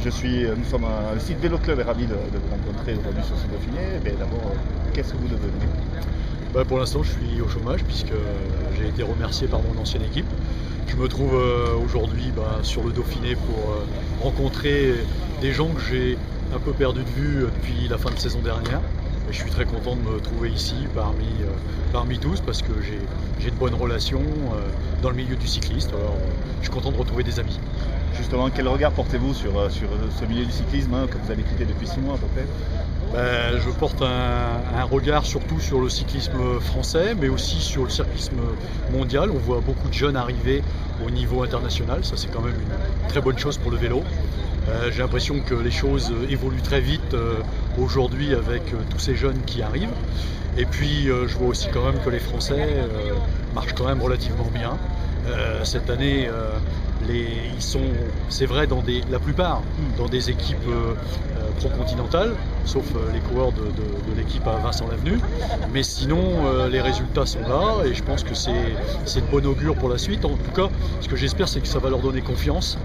Nous sommes le site Vélo Club est ravi de vous rencontrer aujourd'hui sur ce Dauphiné. Mais d'abord, qu'est-ce que vous devenez? Pour l'instant, je suis au chômage puisque j'ai été remercié par mon ancienne équipe. Je me trouve aujourd'hui sur le Dauphiné pour rencontrer des gens que j'ai un peu perdu de vue depuis la fin de saison dernière. Et je suis très content de me trouver ici parmi tous parce que j'ai de bonnes relations dans le milieu du cycliste. Alors, je suis content de retrouver des amis. Justement, quel regard portez-vous sur ce milieu du cyclisme que vous avez quitté depuis 6 mois à peu près? Je porte un regard surtout sur le cyclisme français, mais aussi sur le cyclisme mondial. On voit beaucoup de jeunes arriver au niveau international, ça c'est quand même une très bonne chose pour le vélo. J'ai l'impression que les choses évoluent très vite aujourd'hui avec tous ces jeunes qui arrivent. Et puis je vois aussi quand même que les Français marchent quand même relativement bien. Cette année, ils sont, c'est vrai, la plupart dans des équipes pro-continentales, sauf les coureurs de l'équipe à Vincent Lavenu. Mais sinon, les résultats sont là et je pense que c'est de bon augure pour la suite. En tout cas, ce que j'espère, c'est que ça va leur donner confiance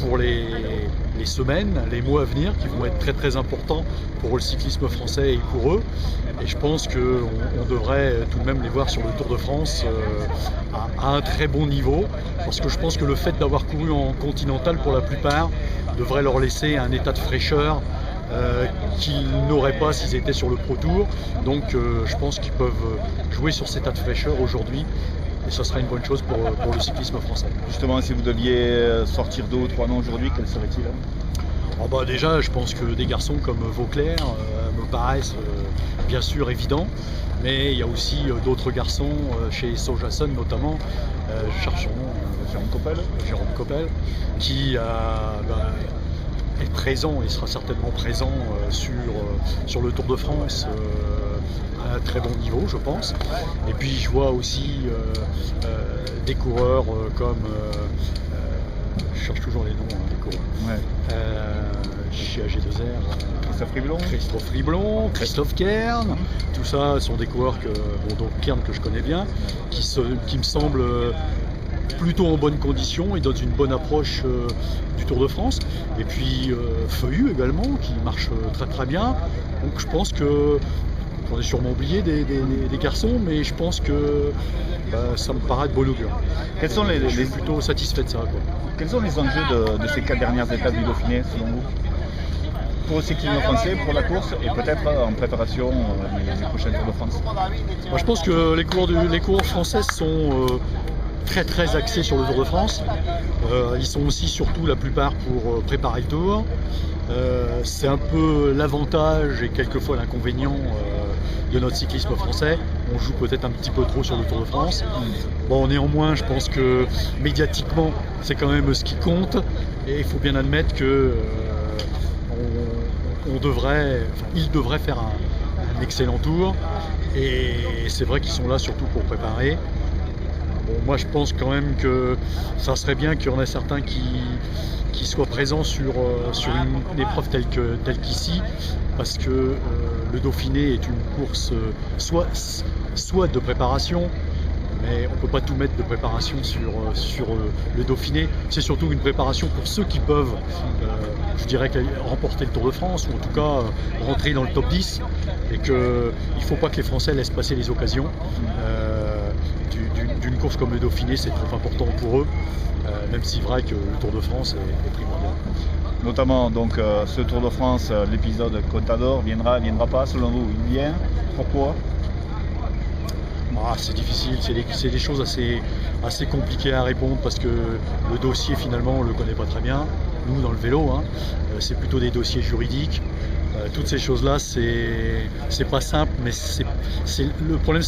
pour les semaines, les mois à venir, qui vont être très très importants pour le cyclisme français et pour eux. Et je pense qu'on devrait tout de même les voir sur le Tour de France à un très bon niveau, parce que je pense que le fait d'avoir couru en continental pour la plupart devrait leur laisser un état de fraîcheur qu'ils n'auraient pas s'ils étaient sur le Pro Tour. Donc je pense qu'ils peuvent jouer sur cet état de fraîcheur aujourd'hui. Et ce sera une bonne chose pour le cyclisme français. Justement, si vous deviez sortir 2 ou 3 noms aujourd'hui, quels seraient-ils? Déjà, je pense que des garçons comme Vauclair me paraissent bien sûr évidents. Mais il y a aussi d'autres garçons, chez Sojason notamment, je cherche son nom, Jérôme Coppel, qui est présent et sera certainement présent sur le Tour de France à un très bon niveau, je pense. Et puis je vois aussi des coureurs comme je cherche toujours les noms des coureurs. Chez AG2R, Christophe Riblon, Christophe Kern, tout ça sont des coureurs donc Kern que je connais bien, qui me semblent plutôt en bonne condition et dans une bonne approche du Tour de France. Et puis Feuillu également, qui marche très très bien. Donc je pense que j'en ai sûrement oublié des garçons, mais je pense que ça me paraît de bon augure. Je suis plutôt satisfait de ça. Quels sont les enjeux de ces 4 dernières étapes du Dauphiné selon vous? Pour le cyclisme français, pour la course et peut-être en préparation des prochaines Tours de France? Je pense que les coureurs français sont très très axés sur le Tour de France. Ils sont aussi surtout la plupart pour préparer le Tour. C'est un peu l'avantage et quelquefois l'inconvénient de notre cyclisme français. On joue peut-être un petit peu trop sur le Tour de France. Néanmoins, je pense que médiatiquement, c'est quand même ce qui compte. Et il faut bien admettre que ils devraient faire un excellent tour. Et c'est vrai qu'ils sont là surtout pour préparer. Moi je pense quand même que ça serait bien qu'il y en ait certains qui soient présents sur une épreuve telle qu'ici, parce que le Dauphiné est une course soit de préparation, mais on ne peut pas tout mettre de préparation sur le Dauphiné. C'est surtout une préparation pour ceux qui peuvent, je dirais, remporter le Tour de France, ou en tout cas rentrer dans le top 10, et qu'il ne faut pas que les Français laissent passer les occasions. D'une course comme le Dauphiné, c'est trop important pour eux, même si c'est vrai que le Tour de France est primordial. Notamment donc ce Tour de France, l'épisode Contador viendra pas selon vous? Il vient? Pourquoi? C'est difficile, c'est des choses assez compliquées à répondre parce que le dossier finalement on le connaît pas très bien. Nous dans le vélo, c'est plutôt des dossiers juridiques. Toutes ces choses-là, c'est pas simple, mais le problème,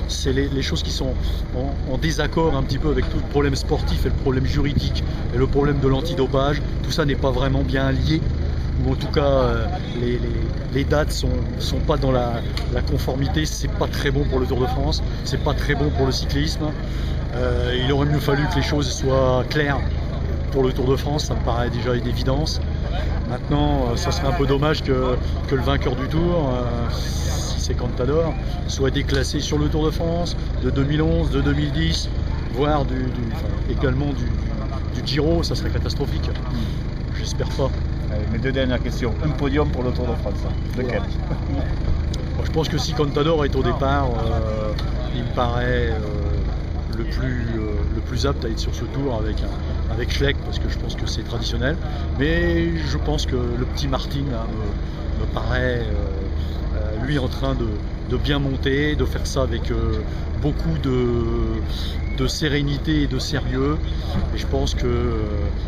c'est les choses qui sont en désaccord un petit peu avec tout le problème sportif et le problème juridique et le problème de l'antidopage. Tout ça n'est pas vraiment bien lié, ou en tout cas, les dates sont pas dans la conformité. C'est pas très bon pour le Tour de France, c'est pas très bon pour le cyclisme. Il aurait mieux fallu que les choses soient claires pour le Tour de France, ça me paraît déjà une évidence. Maintenant, ça serait un peu dommage que le vainqueur du Tour, si c'est Contador, soit déclassé sur le Tour de France de 2011, de 2010, voire également du Giro. Ça serait catastrophique. j'espère pas. Allez, mes deux dernières questions. Un podium pour le Tour de France. Lequel? Bon, je pense que si Contador est au départ, il me paraît le plus apte à être sur ce tour avec Schleck, parce que je pense que c'est traditionnel. Mais je pense que le petit Martin là, me paraît lui en train de bien monter, de faire ça avec beaucoup de sérénité et de sérieux. Et je pense que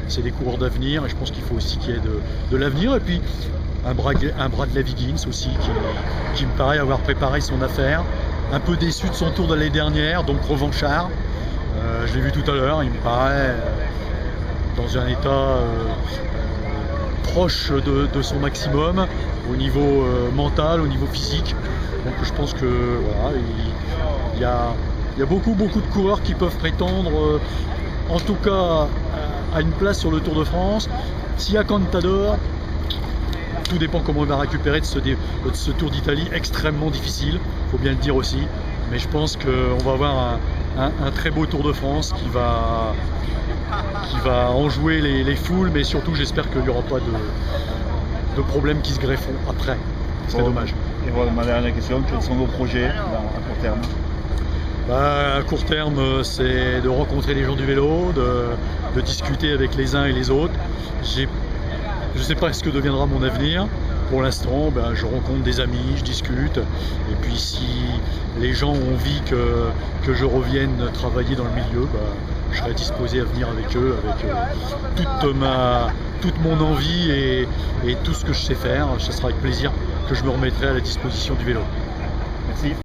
c'est des coureurs d'avenir, et je pense qu'il faut aussi qu'il y ait de l'avenir. Et puis un Bradley Wiggins aussi qui me paraît avoir préparé son affaire. Un peu déçu de son tour de l'année dernière, donc revanchard. Je l'ai vu tout à l'heure, il me paraît dans un état proche de son maximum au niveau mental, au niveau physique. Donc je pense que voilà, il y a beaucoup de coureurs qui peuvent prétendre en tout cas à une place sur le Tour de France. S'il y a Contador, tout dépend comment il va récupérer de ce Tour d'Italie extrêmement difficile, il faut bien le dire aussi. Mais je pense qu'on va avoir un très beau Tour de France qui va enjouer les foules, mais surtout j'espère qu'il n'y aura pas de problèmes qui se grefferont après. Ce serait dommage. Et voilà ma dernière question, quels sont vos projets à court terme? À court terme, c'est de rencontrer les gens du vélo, de discuter avec les uns et les autres. Je ne sais pas ce que deviendra mon avenir. Pour l'instant, je rencontre des amis, je discute. Et puis si les gens ont envie que je revienne travailler dans le milieu, je serai disposé à venir avec eux, avec toute mon envie et tout ce que je sais faire. Ce sera avec plaisir que je me remettrai à la disposition du vélo. Merci.